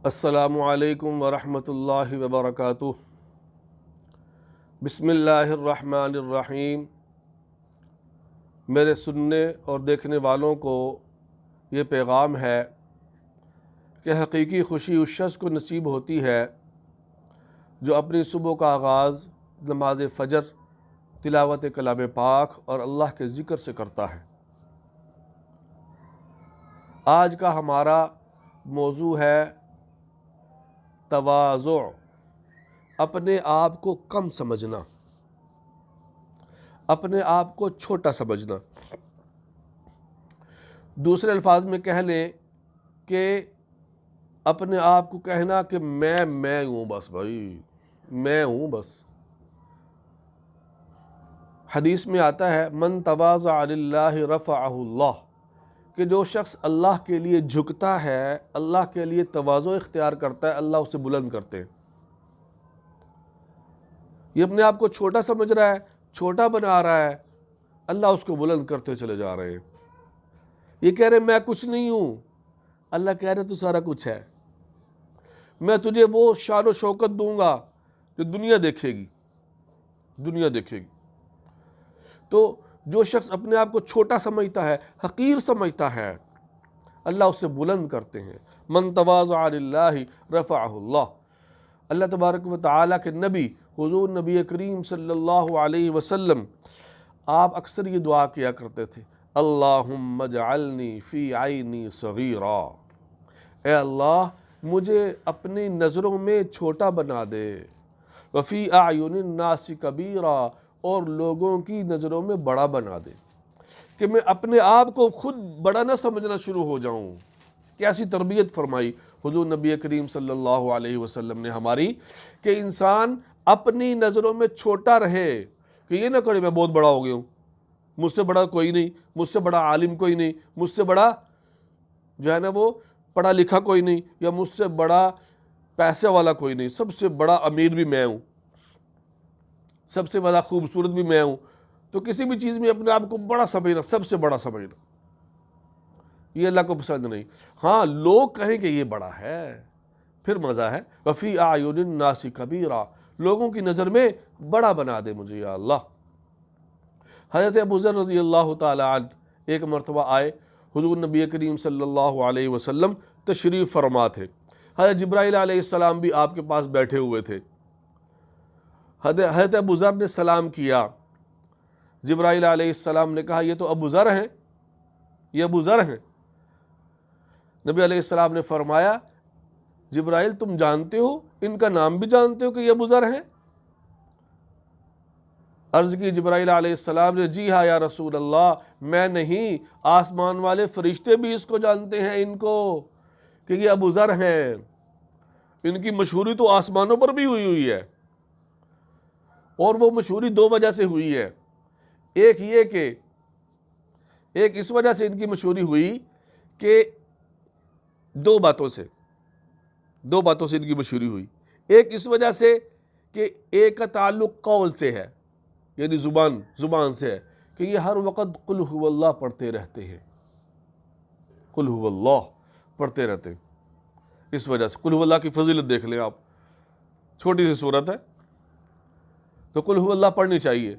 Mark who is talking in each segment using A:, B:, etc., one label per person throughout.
A: السلام علیکم ورحمۃ اللہ وبرکاتہ۔ بسم اللہ الرحمن الرحیم۔ میرے سننے اور دیکھنے والوں کو یہ پیغام ہے کہ حقیقی خوشی اس شخص کو نصیب ہوتی ہے جو اپنی صبح کا آغاز نماز فجر، تلاوت کلام پاک اور اللہ کے ذکر سے کرتا ہے۔ آج کا ہمارا موضوع ہے تواضع، اپنے آپ کو کم سمجھنا، اپنے آپ کو چھوٹا سمجھنا۔ دوسرے الفاظ میں کہہ لیں کہ اپنے آپ کو کہنا کہ میں ہوں، بس بھائی میں ہوں بس۔ حدیث میں آتا ہے من تواضع للہ رفعہ اللہ، کہ جو شخص اللہ کے لیے جھکتا ہے، اللہ کے لیے تواضع اختیار کرتا ہے، اللہ اسے بلند کرتے ہیں۔ یہ اپنے آپ کو چھوٹا سمجھ رہا ہے، چھوٹا بنا رہا ہے، اللہ اس کو بلند کرتے چلے جا رہے ہیں۔ یہ کہہ رہے میں کچھ نہیں ہوں، اللہ کہہ رہے تو سارا کچھ ہے۔ میں تجھے وہ شان و شوکت دوں گا جو دنیا دیکھے گی، دنیا دیکھے گی۔ تو جو شخص اپنے آپ کو چھوٹا سمجھتا ہے، حقیر سمجھتا ہے، اللہ اسے بلند کرتے ہیں۔ من تواضع للہ رفعہ اللہ۔ اللہ تبارک و تعالیٰ کے نبی حضور نبی کریم صلی اللہ علیہ وسلم آپ اکثر یہ دعا کیا کرتے تھے، اللہم اجعلنی فی عینی صغیرا، اے اللہ مجھے اپنی نظروں میں چھوٹا بنا دے، وفی اعین الناس کبیرا، اور لوگوں کی نظروں میں بڑا بنا دے، کہ میں اپنے آپ کو خود بڑا نہ سمجھنا شروع ہو جاؤں۔ کیسی تربیت فرمائی حضور نبی کریم صلی اللہ علیہ وسلم نے ہماری، کہ انسان اپنی نظروں میں چھوٹا رہے، کہ یہ نہ کرے میں بہت بڑا ہو گیا ہوں، مجھ سے بڑا کوئی نہیں، مجھ سے بڑا عالم کوئی نہیں، مجھ سے بڑا جو ہے نا وہ پڑھا لکھا کوئی نہیں، یا مجھ سے بڑا پیسے والا کوئی نہیں، سب سے بڑا امیر بھی میں ہوں، سب سے بڑا خوبصورت بھی میں ہوں۔ تو کسی بھی چیز میں اپنے آپ کو بڑا سمجھنا، سب سے بڑا سمجھنا، یہ اللہ کو پسند نہیں۔ ہاں لوگ کہیں کہ یہ بڑا ہے، پھر مزہ ہے۔ وفی اعین الناس کبیرا، لوگوں کی نظر میں بڑا بنا دے مجھے یا اللہ۔ حضرت ابو ذر رضی اللہ تعالی عنہ ایک مرتبہ آئے، حضور نبی کریم صلی اللہ علیہ وسلم تشریف فرما تھے، حضرت جبرائیل علیہ السلام بھی آپ کے پاس بیٹھے ہوئے تھے۔ حضرت ابو ذر نے سلام کیا، جبرائیل علیہ السلام نے کہا یہ تو ابو ذر ہیں، یہ ابو ذر ہیں۔ نبی علیہ السلام نے فرمایا جبرائیل تم جانتے ہو، ان کا نام بھی جانتے ہو کہ یہ ابو ذر ہیں؟ عرض کی جبرائیل علیہ السلام نے جی ہاں یا رسول اللہ، میں نہیں، آسمان والے فرشتے بھی اس کو جانتے ہیں، ان کو کہ یہ ابو ذر ہیں۔ ان کی مشہوری تو آسمانوں پر بھی ہوئی ہے، اور وہ مشہوری دو وجہ سے ہوئی ہے۔ ایک یہ کہ ایک اس وجہ سے ان کی مشہوری ہوئی کہ دو باتوں سے ان کی مشہوری ہوئی۔ ایک اس وجہ سے کہ ایک کا تعلق قول سے ہے، یعنی زبان سے ہے، کہ یہ ہر وقت قل هو اللہ پڑھتے رہتے ہیں، قل هو اللہ پڑھتے رہتے ہیں۔ اس وجہ سے قل هو اللہ کی فضیلت دیکھ لیں آپ، چھوٹی سی صورت ہے تو قل هو اللہ پڑھنی چاہیے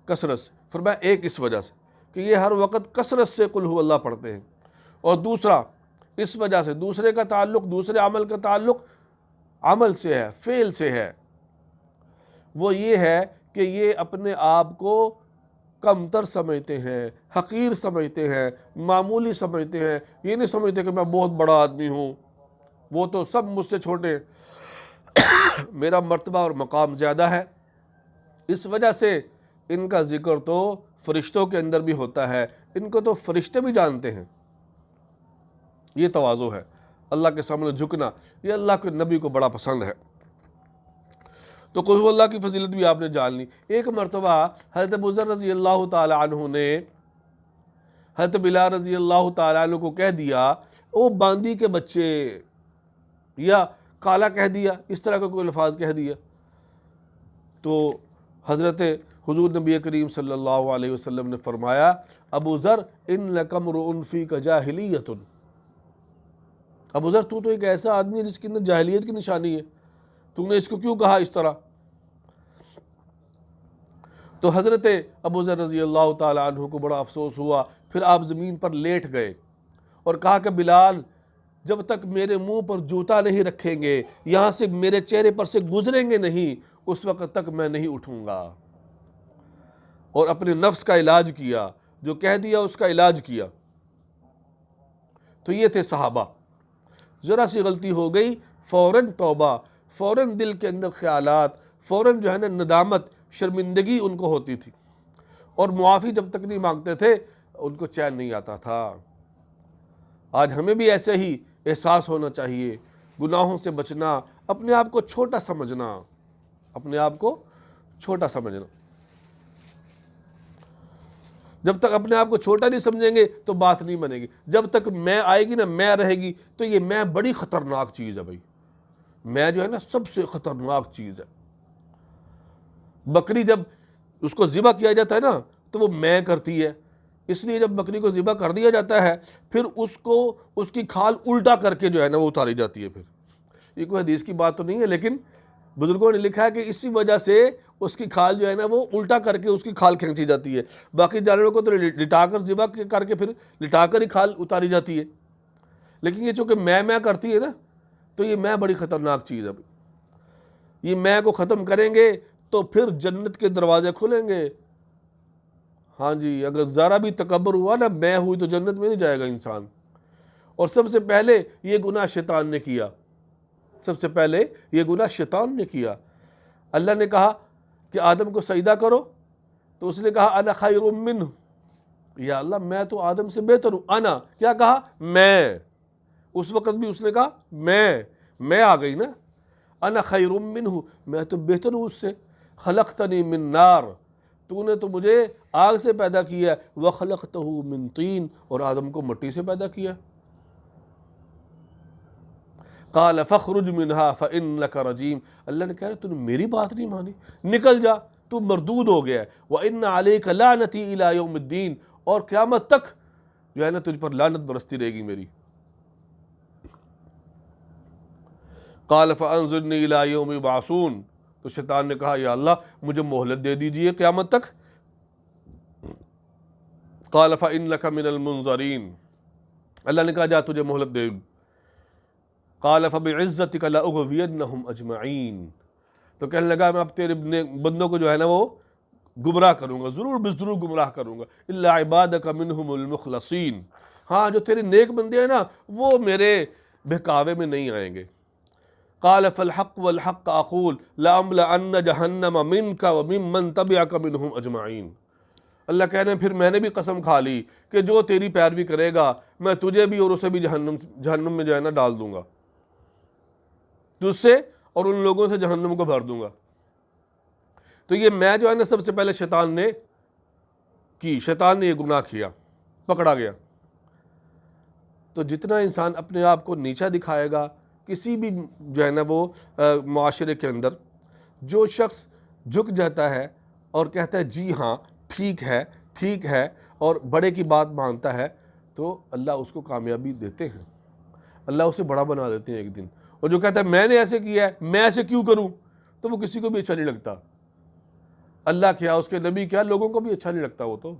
A: کثرت سے۔ فرمایا ایک اس وجہ سے کہ یہ ہر وقت کثرت سے قل هو اللہ پڑھتے ہیں، اور دوسرا اس وجہ سے، دوسرے کا تعلق، دوسرے عمل کا تعلق عمل سے ہے، فعل سے ہے، وہ یہ ہے کہ یہ اپنے آپ کو کمتر سمجھتے ہیں، حقیر سمجھتے ہیں، معمولی سمجھتے ہیں۔ یہ نہیں سمجھتے کہ میں بہت بڑا آدمی ہوں، وہ تو سب مجھ سے چھوٹے ہیں، میرا مرتبہ اور مقام زیادہ ہے۔ اس وجہ سے ان کا ذکر تو فرشتوں کے اندر بھی ہوتا ہے، ان کو تو فرشتے بھی جانتے ہیں۔ یہ تواضع ہے، اللہ کے سامنے جھکنا، یہ اللہ کے نبی کو بڑا پسند ہے۔ تو قل هو اللہ کی فضیلت بھی آپ نے جان لی۔ ایک مرتبہ حضرت ابو ذر رضی اللہ تعالی عنہ نے حضرت بلال رضی اللہ تعالی عنہ کو کہہ دیا او باندی کے بچے، یا کالا کہہ دیا، اس طرح کا کوئی الفاظ کہہ دیا، تو حضرت حضور نبی کریم صلی اللہ علیہ وسلم نے فرمایا ابو ذر ان لک امرؤ فیک جاہلیۃ، ابو ذر تو ایک ایسا آدمی ہے جس کے اندر جاہلیت کی نشانی ہے، تو نے اس کو کیوں کہا اس طرح؟ تو حضرت ابو ذر رضی اللہ تعالیٰ عنہ کو بڑا افسوس ہوا، پھر آپ زمین پر لیٹ گئے اور کہا کہ بلال جب تک میرے منہ پر جوتا نہیں رکھیں گے، یہاں سے میرے چہرے پر سے گزریں گے نہیں، اس وقت تک میں نہیں اٹھوں گا۔ اور اپنے نفس کا علاج کیا، جو کہہ دیا اس کا علاج کیا۔ تو یہ تھے صحابہ، ذرا سی غلطی ہو گئی فوراً توبہ، فوراً دل کے اندر خیالات، فوراً جو ہے نا ندامت، شرمندگی ان کو ہوتی تھی، اور معافی جب تک نہیں مانگتے تھے ان کو چین نہیں آتا تھا۔ آج ہمیں بھی ایسے ہی احساس ہونا چاہیے، گناہوں سے بچنا، اپنے آپ کو چھوٹا سمجھنا، اپنے آپ کو چھوٹا سمجھنا۔ جب تک اپنے آپ کو چھوٹا نہیں سمجھیں گے تو بات نہیں بنے گی۔ جب تک میں آئے گی نا، میں رہے گی، تو یہ میں بڑی خطرناک چیز ہے بھائی، میں جو ہے نا سب سے خطرناک چیز ہے۔ بکری جب اس کو ذبح کیا جاتا ہے نا تو وہ میں کرتی ہے، اس لیے جب بکری کو ذبح کر دیا جاتا ہے پھر اس کو اس کی کھال الٹا کر کے جو ہے نا وہ اتاری جاتی ہے۔ پھر یہ کوئی حدیث کی بات تو نہیں ہے، لیکن بزرگوں نے لکھا ہے کہ اسی وجہ سے اس کی کھال جو ہے نا وہ الٹا کر کے اس کی کھال کھینچی جاتی ہے۔ باقی جانوروں کو تو لٹا کر ذبح کر کے پھر لٹا کر ہی کھال اتاری جاتی ہے، لیکن یہ چونکہ میں کرتی ہے نا تو یہ میں بڑی خطرناک چیز ہے۔ یہ میں کو ختم کریں گے تو پھر جنت کے دروازے کھلیں گے۔ ہاں جی، اگر ذرا بھی تکبر ہوا نا، میں ہوئی، تو جنت میں نہیں جائے گا انسان۔ اور سب سے پہلے یہ گناہ شیطان نے کیا، سب سے پہلے یہ گناہ شیطان نے کیا۔ اللہ نے کہا کہ آدم کو سجدہ کرو تو اس نے کہا انا خیر منہ، یا اللہ میں تو آدم سے بہتر ہوں۔ انا کیا کہا؟ میں۔ اس وقت بھی اس نے کہا میں آ گئی نا، انا خیر منہ، میں تو بہتر ہوں اس سے۔ خلقتنی من نار، تو نے تو مجھے آگ سے پیدا کیا، وخلقتہ من طین، اور آدم کو مٹی سے پیدا کیا۔ قال فاخرج منها فإنك رجیم، اللہ نے کہا تو نے میری بات نہیں مانی، نکل جا، تو مردود ہو گیا ہے۔ وإن عليك لعنتي إلى يوم الدین، اور قیامت تک جو ہے نا تجھ پر لعنت برستی رہے گی میری۔ قال فانظرني إلى يوم يبعثون، تو شیطان نے کہا یا اللہ مجھے مہلت دے دیجئے قیامت تک۔ قال فإنك من المنظرین، اللہ نے کہا جا تجھے مہلت دے۔ قال فبعزتك لأغوینہم اجمعین، تو کہنے لگا میں اب تیرے بندوں کو جو ہے نا وہ گمراہ کروں گا، ضرور بضرور گمراہ کروں گا، الا عبادک منہم المخلصین، ہاں جو تیرے نیک بندے ہیں نا وہ میرے بہکاوے میں نہیں آئیں گے۔ قال فالحق والحق اقول لأملأن جہنم منک وممن تبعک منہم اجمعین، اللہ کہنے ہیں پھر میں نے بھی قسم کھا لی کہ جو تیری پیروی کرے گا میں تجھے بھی اور اسے بھی جہنم میں جو ہے نا ڈال دوں گا، تجھ سے اور ان لوگوں سے جہنم کو بھر دوں گا۔ تو یہ میں جو ہے نا سب سے پہلے شیطان نے یہ گناہ کیا، پکڑا گیا۔ تو جتنا انسان اپنے آپ کو نیچا دکھائے گا کسی بھی جو ہے نا وہ معاشرے کے اندر، جو شخص جھک جاتا ہے اور کہتا ہے جی ہاں ٹھیک ہے اور بڑے کی بات مانتا ہے، تو اللہ اس کو کامیابی دیتے ہیں، اللہ اسے بڑا بنا دیتے ہیں ایک دن۔ اور جو کہتا ہے میں نے ایسے کیا ہے، میں ایسے کیوں کروں، تو وہ کسی کو بھی اچھا نہیں لگتا، اللہ کیا اس کے نبی کیا لوگوں کو بھی اچھا نہیں لگتا وہ تو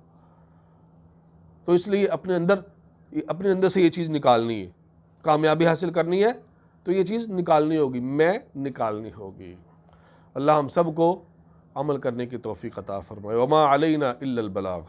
A: اس لیے اپنے اندر سے یہ چیز نکالنی ہے، کامیابی حاصل کرنی ہے تو یہ چیز نکالنی ہوگی، میں نکالنی ہوگی۔ اللہ ہم سب کو عمل کرنے کی توفیق عطا فرمائے۔ وما علینا الا البلاغ۔